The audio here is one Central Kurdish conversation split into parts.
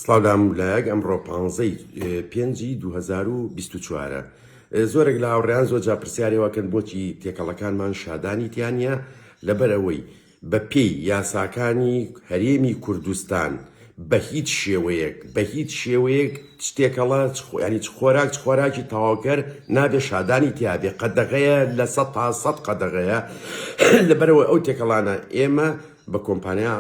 سڵاو لایەک ئەمڕۆ 15/5/2024 زۆرێک لە هاوڕێیان زۆر جا پرسیارەوەکەن بۆچی تێکەڵەکانمان شادانی تیانە لەبەرەوەی بە پێی یاساکانی هەرێمی کوردستان بە هیچ شێوەیەک شتێکەڵە ینی خۆراکی تەواوکەر نابێ شادانی تیابێ قەدەغەیە لە 100 قەدەغەیە لەبەرەوە ئەو تێکەڵانە ئێمە بە کۆمپانیا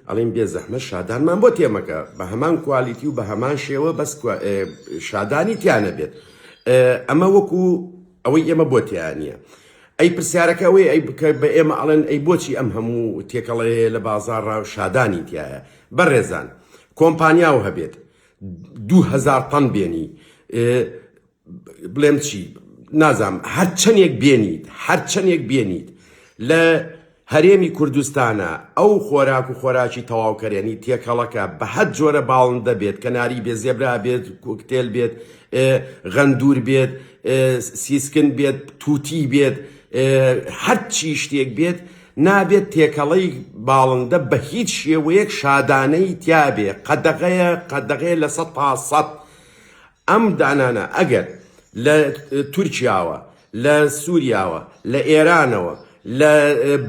ئەڵین بێ زەحمە شادانمان بۆ تێمەکە بە هەمان کوالیتی و بە هەمان شێوە بەس شادانی تیانە بێت ئەمە وەکو ئەوەی ئێمە بۆ تیانە ئەی پرسیارەکە ئەوەی بە ئێمە ئەڵێن ئەی بۆچی ئەم هەموو تێکەڵەیە لە بازاڕ شادانی تایە بەڕێزان کۆمپانیاو هەبێت 2000 تەن بێنی بڵێم چی نازام هەرچەندێک بێنیت لە هەرێمی کوردستانە ئەو خۆراک و خۆراکی تەواوکەرێنی تێکەڵەکە بە هەر جۆرە باڵندە بێت کەناری بێت زێبرا بێت کوکتێل بێت غەندور بێت سیسکن بێت تووتی بێت هەرچی شتێک بێت نابێت تێکەڵەی باڵندە بە هیچ شێوەیەک شادانەی تیابێ قەدەغەیە لە 100 ئەم دانانە ئەگەر لە تورکیاوە لە سووریاوە لە ئێرانەوە لە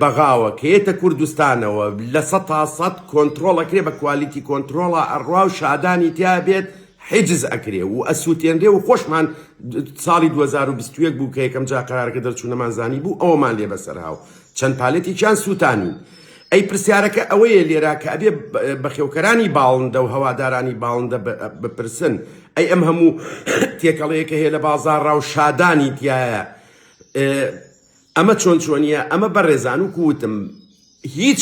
بەغاوە کەیتە کوردستانەوە لە 100 کۆنتترۆڵەکرێ بە کوالیتی کۆنتترۆڵە ئەڕوا و شادانی تیا بێت حیجز ئەکرێ و ئەسووتێنرێ و خۆشمان ساڵی 2021 بوو کە یەکەم جا قەرارگە دەرچوونەمانزانی بوو ئەوەمان لێ بەسەرهاو چەند پالێتی چیان سووتانی ئەی پرسیارەکە ئەوەیە لێرا کە ئەبێ بەخێوکەرانی باڵندە و هەوادارانی باڵندە بپرسن ئەی ئەم هەموو تێکەڵەیەکە هەیە لە بازاڕا و شادانی تایە ئەمە چۆنیە ئەمە بەڕێزان و کووتم هیچ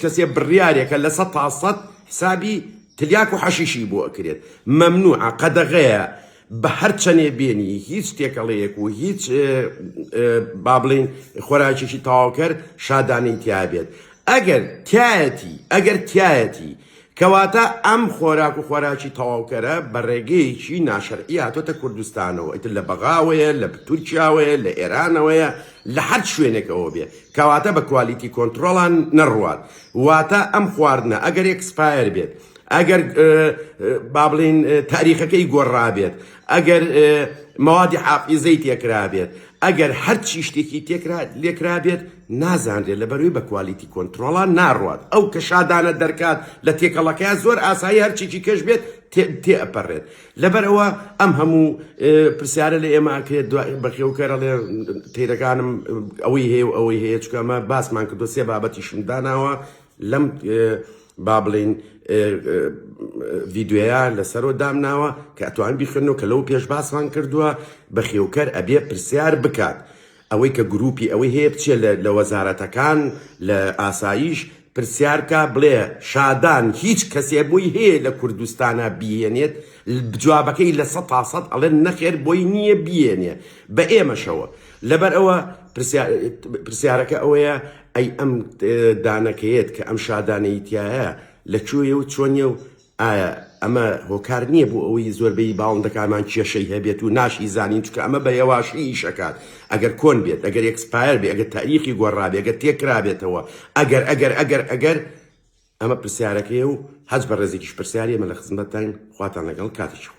کەسێک بڕیارێکە لە 100 حسابی تلیاک و حەشیشی بۆ ئەکرێت مەمنوعە قەدەغەیە بە هەرچەنێ بێنی هیچ تێکەڵەیەک و هیچ با بڵین خۆراکێکی تەواوکەر شادانی تیابێت ئەگەر تایەتی کەواتە ئەم خۆراک و خۆراکی تەواوکەرە بە ڕێگەیەکی ناشەرعی هاتۆتە کوردستانەوە ئیتر لە بەغاوەیە لە تورکیاوەیە لە ئێرانەوەیە لە هەر شوێنێکەوە بێ کەواتە بە کوالیتی کۆنتترۆڵان نەڕوات واتە ئەم خواردنە ئەگەر ئێکسپایر بێت ئەگەر با بڵین تاریخەکەی گۆڕابێت ئەگەر مەوادی حافیزەی تێکرابێت ئەگەر هەرچی شتێکی لێکرابێت نازانرێت لەبەروی بە کوالیتی کۆنتترۆڵان ناڕوات ئەو کە شادانە دەرکات لە تێکەڵەکەیان زۆر ئاسایی هەرچێکی کەش بێت تێئەپەڕێت لەبەرەوە ئەم هەموو پرسیارە لە ئێمەکرێت بەخێوکەرە لێ تێرەکانم ئەوەی هەیە و ئەوەی هەیە چکە ئەمە باسمان کردو سێ بابەتیشم داناوە لەم با بڵین ڤیددیۆیە لەسەرۆ دامناوە کە ئەتوان بیخنەوە کە لەو پێش باسمان کردووە بەخێوکەر ئەبێ پرسیار بکات ئەوەی کە گروپی ئەوەی هەیە بچێت لە وەزارەتەکان لە ئاساییش پرسیارکە بڵێ شادان هیچ کەسێ بۆی هەیە لە کوردستانە بیێنێت جوابەکەی لە 100 ئەڵێن نەخێر بۆی نییە بیێنێ بە ئێمەشەوە لەبەر ئەوە پرسیارەکە ئەوەیە ئەی ئەم دانەکەیت کە ئەم شادانەی تایە لەکوێیە و چۆنیە و ئایا ئەمە هۆکار نییە بۆ ئەوەی زۆربەی باڵندەکانمان کێشەی هەبێت و ناشی زانین چکە ئەمە بە یەواشی ئیشەکات ئەگەر کۆن بێت ئەگەر ئێکسپایر بێت ئەگەر تاریخی گۆڕابێت ئەگەر تێکرابێتەوە ئەگەر ئەمە پرسیارەکەیە و هەز بە ڕێزێکیش پرسیاری ئەمە لە خزمەتتان خواتان لەگەڵ کاتێکی